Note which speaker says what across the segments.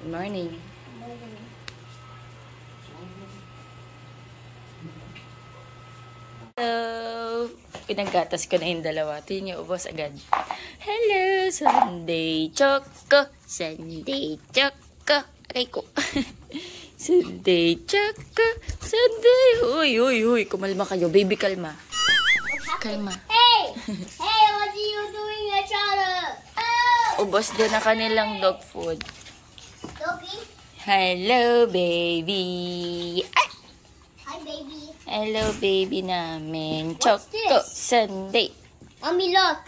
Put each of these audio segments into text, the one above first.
Speaker 1: Good morning. Hello! Pinaggatas ko na yung dalawa. Tingnan niyo, ubos agad. Hello! Sunday Choco! Sunday Choco! Aray ko. Sunday Choco! Sunday! Huy! Kumalma kayo. Baby, kalma. Kalma.
Speaker 2: Hey! Hey, what are you doing, each other? Oh!
Speaker 1: Ubos din na kanilang dog food.
Speaker 2: Doggy?
Speaker 1: Hello, baby! Ay!
Speaker 2: Hi, baby.
Speaker 1: Hello, baby namin.
Speaker 2: What's
Speaker 1: Choco
Speaker 2: this?
Speaker 1: Sunday.
Speaker 2: Mommy, look.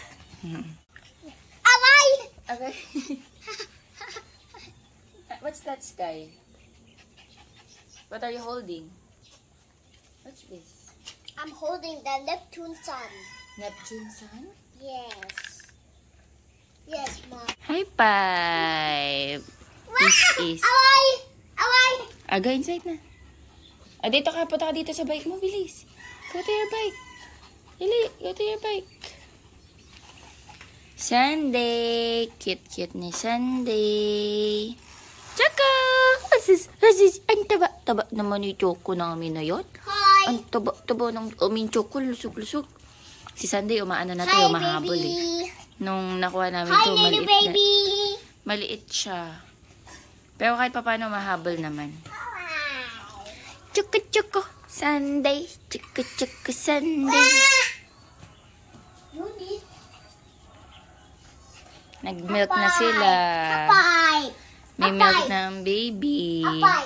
Speaker 2: Away!
Speaker 1: Okay. What's that, Sky? What are you holding? What's this?
Speaker 2: I'm holding the Neptune sun.
Speaker 1: Neptune sun?
Speaker 2: Yes. Yes, Mom.
Speaker 1: High five! This is...
Speaker 2: Away! Away!
Speaker 1: Aga, inside na. Dito ka. Punta ka dito sa bike mo. Bilis. Go to your bike. Dili. Go to your bike. Sunday. Cute ni Sunday. Choco! Asis! Ang taba naman yung Choco namin na yun.
Speaker 2: Hi!
Speaker 1: Ang taba ng aming Choco. Lusog. Si Sunday, umaano na
Speaker 2: Hi,
Speaker 1: tayo, mahabol
Speaker 2: baby.
Speaker 1: eh. Nung nakuha namin
Speaker 2: Hi,
Speaker 1: to,
Speaker 2: little baby.
Speaker 1: maliit siya. Pero kahit pa paano, mahabol naman. Choco Sunday. Choco Sunday. Nag-milk na sila.
Speaker 2: Apay!
Speaker 1: May milk ng baby.
Speaker 2: Apay!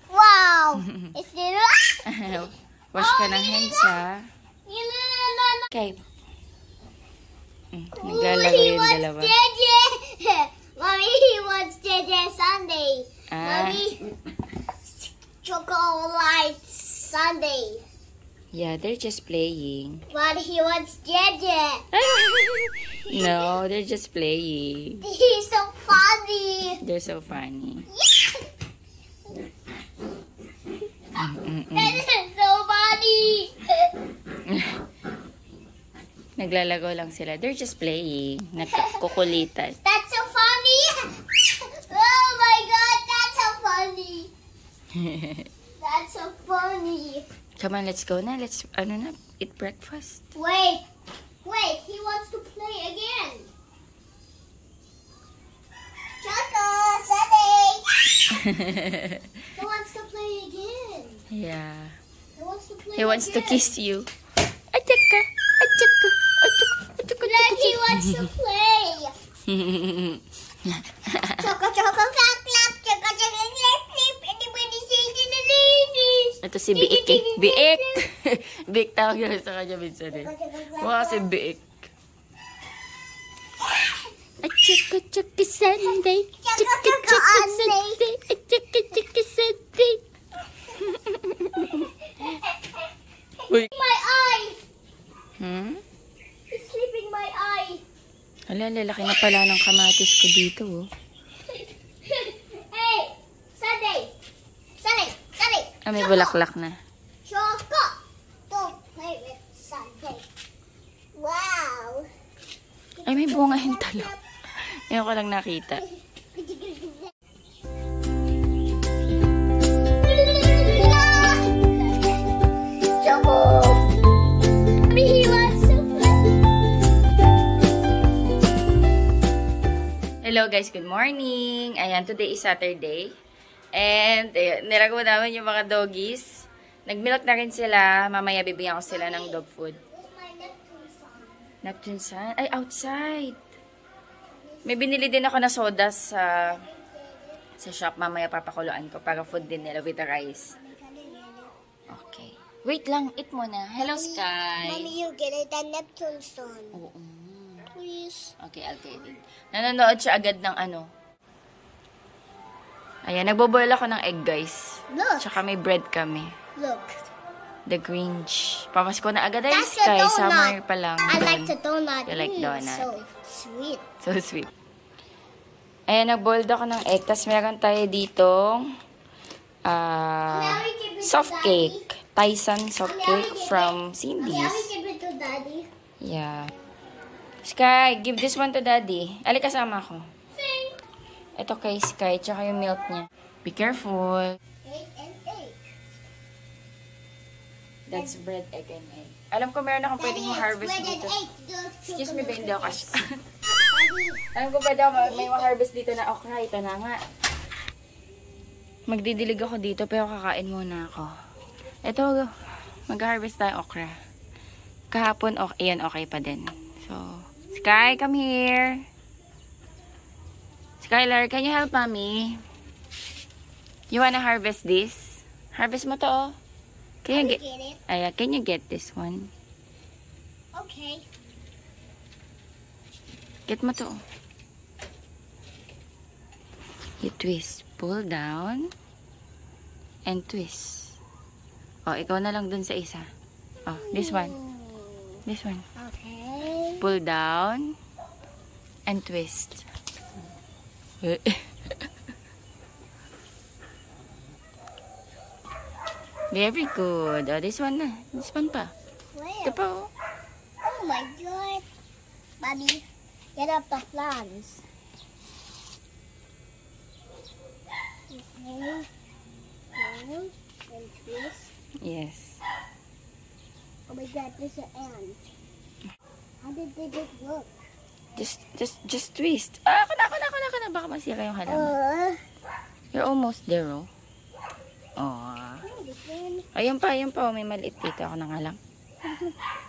Speaker 2: Wow! It's little...
Speaker 1: Wash ka ng hands, ha? Okay. Naglalaro yung dalawa.
Speaker 2: Mommy, he wants JJ Sunday. Mommy, chocolate Sunday.
Speaker 1: Yeah, they're just playing.
Speaker 2: But he wants JJ.
Speaker 1: No, they're just playing.
Speaker 2: He's so funny.
Speaker 1: They're so funny.
Speaker 2: That is so funny.
Speaker 1: Naglalago lang sila. They're just playing. Nagkukulitan.
Speaker 2: That's so funny. Oh my God, that's so funny. That's so funny.
Speaker 1: Come on, let's go na. Let's, eat breakfast.
Speaker 2: Wait, he wants to play again. Choco, Sunday. He wants to play again.
Speaker 1: Yeah.
Speaker 2: He wants to play
Speaker 1: He wants to kiss you. Achaka.
Speaker 2: Then he wants to play. Choco, clap, clap. Choco, clap, clap. Anybody say to the ladies?
Speaker 1: Ito si Biik eh. Biik! Biik tawag yun sa kanya minsan eh. Mukha kasi Biik. Achaka Sunday. Achaka Sunday. Achaka Sunday. Uy.
Speaker 2: My eye.
Speaker 1: He's
Speaker 2: sleeping my eye.
Speaker 1: Ala, lalaki na pala ng kamatis ko dito oh.
Speaker 2: Hey, Sunday.
Speaker 1: May bulaklak na.
Speaker 2: Choco, don't play with Sunday. Wow.
Speaker 1: Ay, may bunga yung talo. Ngayon ko lang nakita.
Speaker 2: Choco. He wants to play.
Speaker 1: Hello guys, good morning. Ayan, today is Saturday. And nilagaw namin yung mga doggies. Nag-milk na rin sila. Mamaya bibigyan ko sila ng dog food.
Speaker 2: Where's my Neptune sun?
Speaker 1: Neptune sun? Ay, outside. May binili din ako na soda sa shop. Mamaya papakuluan ko para food din nila with the rice. Okay. Wait lang, eat muna. Hello, Sky.
Speaker 2: Mommy, you get it, the Neptune sun.
Speaker 1: Oo.
Speaker 2: Please.
Speaker 1: Okay, I'll get it. Nanonood siya agad ng ano. Ayan, nagboboil ako ng egg, guys.
Speaker 2: Look.
Speaker 1: Tsaka may bread kami.
Speaker 2: Look.
Speaker 1: The Grinch. Pamasko na agad ay
Speaker 2: That's the
Speaker 1: Sky.
Speaker 2: donut.
Speaker 1: Summer pa lang.
Speaker 2: I like the donut.
Speaker 1: You like donut.
Speaker 2: So sweet.
Speaker 1: So sweet. Ayan, nag-boiled ako ng egg. Tapos meron tayo ditong soft cake. Tyson soft cake from Cindy's.
Speaker 2: Give it to Daddy.
Speaker 1: Yeah. Sky, give this one to Daddy. Ali, kasama ko. Ito kay Sky, tsaka yung milk niya. Be careful.
Speaker 2: 8 and 8.
Speaker 1: That's bread, egg, and egg. Alam ko meron akong pwedeng ma-harvest
Speaker 2: Bread and
Speaker 1: dito.
Speaker 2: egg.
Speaker 1: Excuse me, ba hindi ako kasya.
Speaker 2: Daddy,
Speaker 1: Alam ko pwede ako may ma-harvest dito na okra. Ito na nga. Magdidilig ako dito pero kakain muna ako. Ito, mag-harvest tayo okra. Kahapon, ayan, okay pa din. So, Sky, come here. Skylar, can you help mommy? You wanna harvest this? Harvest mo to, oh. Can you
Speaker 2: get it.
Speaker 1: can you get this one?
Speaker 2: Okay.
Speaker 1: Get mo to. You twist. Pull down. And twist. Oh, ikaw na lang dun sa isa. Oh, this one. This one.
Speaker 2: Okay.
Speaker 1: Pull down. And twist. Very good. Oh, this one na. This one pa. Ito
Speaker 2: Where?
Speaker 1: pa, oh.
Speaker 2: Oh my god. Mommy, get up the plants. Okay. Down and twist.
Speaker 1: Yes.
Speaker 2: Oh my god, there's an ant. How did they get work?
Speaker 1: Just twist. Ah, ako na. Baka masira yung halaman. You're almost there, oh. Oh. Ayun pa. Oh, may maliit dito. Ako na nga lang.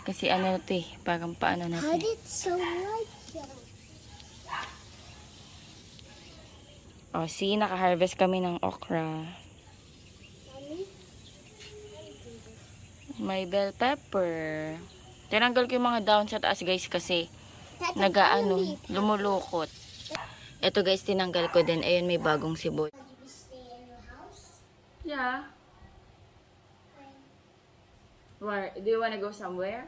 Speaker 1: Kasi ano ito eh. Parang paano
Speaker 2: How
Speaker 1: natin.
Speaker 2: did so like them?
Speaker 1: Oh, see, naka-harvest kami ng okra.
Speaker 2: Mommy?
Speaker 1: May bell pepper. Tinanggal ko yung mga down sa taas, guys, kasi
Speaker 2: That's a
Speaker 1: nagaano,
Speaker 2: funny.
Speaker 1: lumulukot. Ito, guys, tinanggal ko din. Ayun, may bagong sibol.
Speaker 2: Did we stay in your house?
Speaker 1: Yeah. Where? Do you wanna go somewhere?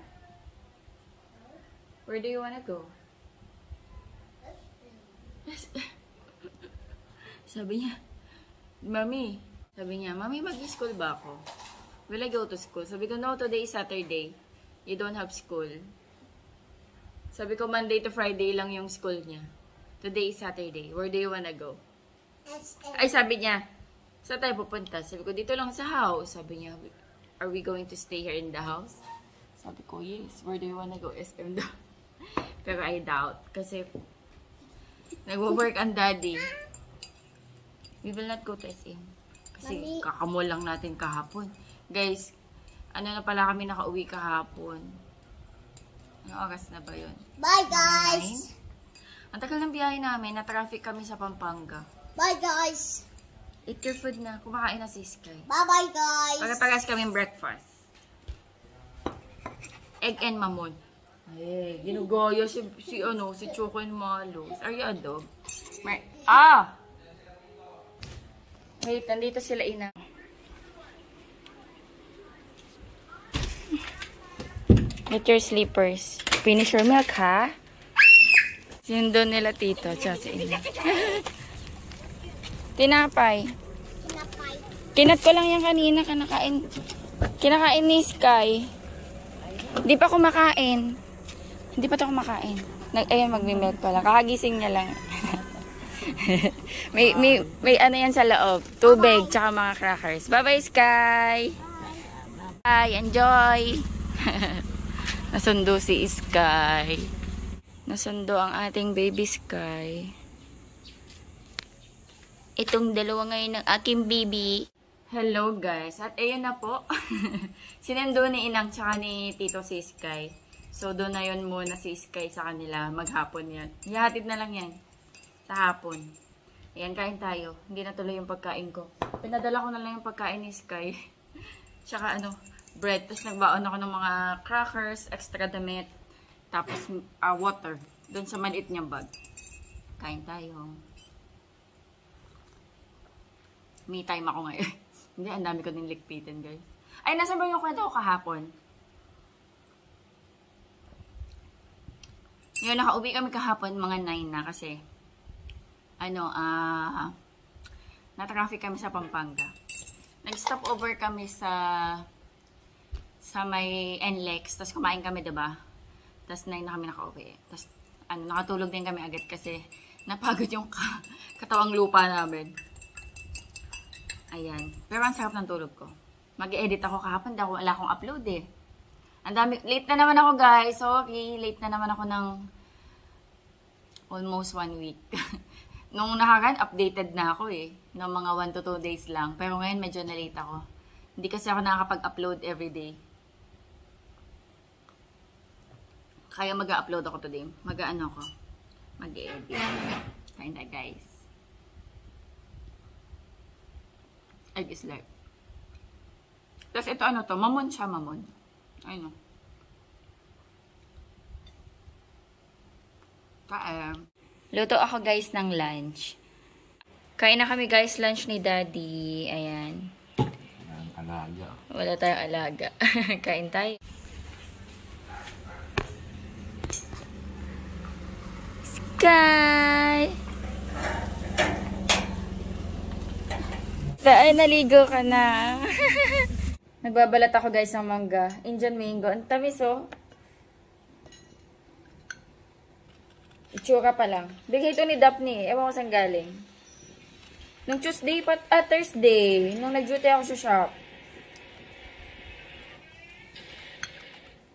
Speaker 1: Where do you wanna go? Sabi niya, Mami, Mami, mag-school ba ako? Will I go to school? Sabi ko, no, today is Saturday. You don't have school. Sabi ko, Monday to Friday lang yung school niya. Today is Saturday. Where do you wanna go? Ay, sabi niya, saan tayo pupunta? Sabi ko, dito lang sa house. Sabi niya, are we going to stay here in the house? Sabi ko, yes. Where do you wanna go? SM daw. Pero I doubt. Kasi, nagwo-work ang daddy. We will not go to SM. Kasi,
Speaker 2: Mami.
Speaker 1: kakamol lang natin kahapon. Guys, ano na pala kami nakauwi kahapon? Anong oras na ba yun?
Speaker 2: Bye, guys.
Speaker 1: Ang tagal ng biyahe namin, na-traffic kami sa Pampanga.
Speaker 2: Bye, guys.
Speaker 1: Eat your food na. Kumakain na si Sky.
Speaker 2: Bye-bye, guys.
Speaker 1: Pagkapagas kaming breakfast. Egg and mamon. Ay, ginugaya si Choco and Malos. Are you a dog? Wait, nandito sila ina. Get your slippers. Finish your milk, ha? Sinundo nila tito, tsaka si ina. Tinapay.
Speaker 2: Tinapay.
Speaker 1: Kinat ko lang yan kanina, kinakain ni Sky. Hindi pa kumakain. Hindi pa ito kumakain. Ayun, magmi-milk pa lang. Kakagising niya lang. may ano yan sa loob. Tubig, tsaka mga crackers. Bye-bye, Sky! Bye! Enjoy! Nasundo si Sky. Nasundo ang ating baby Sky. Itong dalawa ngayon ng aking baby. Hello guys. At ayun na po. Sinendo ni Inang tsaka ni Tito si Sky. So doon na yun muna si Sky sa kanila. Maghapon yan. Ihahatid na lang yan. Sa hapon. Ayan, kain tayo. Hindi na tuloy yung pagkain ko. Pinadala ko na lang yung pagkain ni Sky. Tsaka bread. Tapos nagbaon ako ng mga crackers, extra damit. Tapos water. Doon sa maliit niyang bag. Kain tayo. Me time ako ngayon. Hindi, ang dami ko din likpitin, guys. Ay, nasa ba yung kwento ko kahapon? Yun, nakauwi kami kahapon, mga 9 na kasi, na-traffic kami sa Pampanga. Nag-stop over kami sa may NLEX, tapos kumain kami, diba? Tapos 9 na kami nakauwi. Tapos, nakatulog din kami agad kasi Napagod yung katawang lupa namin. Ayan. Pero ang sarap ng tulog ko. Mag-edit ako kahapon. Wala akong upload eh. Ang dami. Late na naman ako guys. Sorry. Late na naman ako ng almost 1 week. Nung nakakan, updated na ako eh. Ng mga 1 to 2 days lang. Pero ngayon medyo na-late ako. Hindi kasi ako nakakapag-upload everyday. Kaya mag-upload ako today. Mag-ano ako. Mag-edit. Kain na guys. Egg is life. Tapos ito ano to? Mamon siya, mamon. Ayun o. Kain. Luto ako guys ng lunch. Kain na kami guys, lunch ni Daddy. Ayan.
Speaker 3: Alaga.
Speaker 1: Wala tayong alaga. Kain tayo. Sky! Ay, naligo ka na. Nagbabalat ako guys ng mangga. Indian mango. Ang tamis oh. Itsura pa lang. Bigay ito ni Daphne. Ewan ko saan galing. Nung Tuesday pa, Thursday. Nung nag-duty ako sa shop.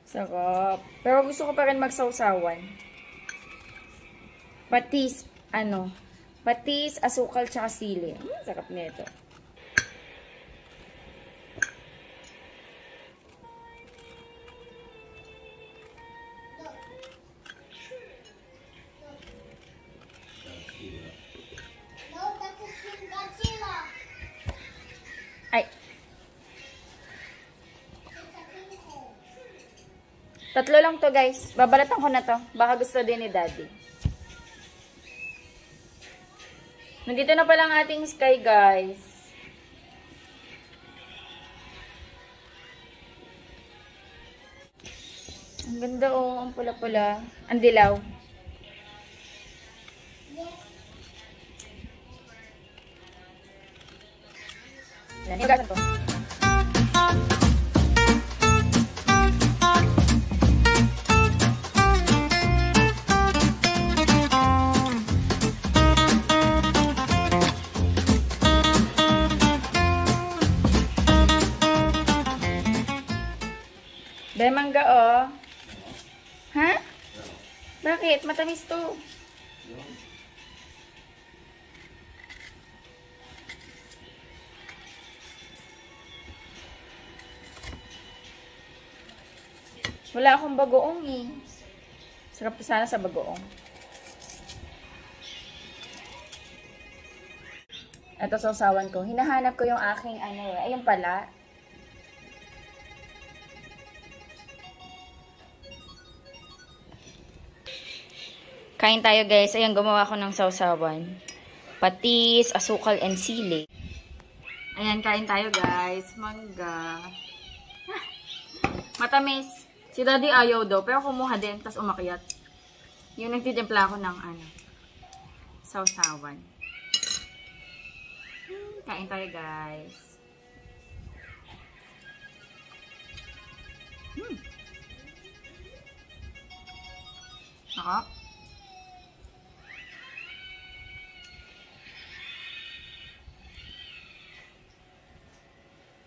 Speaker 1: Sarap. Pero gusto ko pa rin magsawsawan. Patis, patis, asukal, tsaka sili. Sarap nito. Ay. Tatlo lang to guys. Babalatan ko na to. Baka gusto din ni Daddy. Nandito na pala ang ating sky guys. Ang ganda oh. Ang pula-pula. Ang dilaw. Higasan to. Be, mangga oh. Ha? Bakit? Matamis to. Wala akong bagoong eh. Sarap to sana sa bagoong. Ito sausawan ko. Hinahanap ko yung aking ayun pala. Kain tayo guys. Ayan, gumawa ko ng sausawan. Patis, asukal, and sili. Ayan, kain tayo guys. Mangga. Matamis. Si Daddy ayaw daw, pero kumuha din, tas umakyat. Yung nagtitimpla ako ng sausawan. Kain tayo guys. Sarap.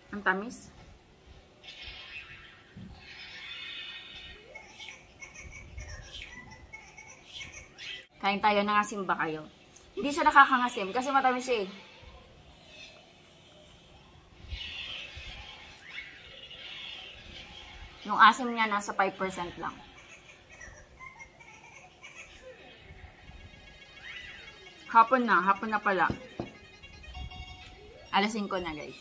Speaker 1: Ang tamis. Kain tayo, nangasim ba kayo? Hindi siya nakakangasim kasi matamis siya eh. Yung asim niya nasa 5% lang. Hapon na pala. Alas 5 na guys.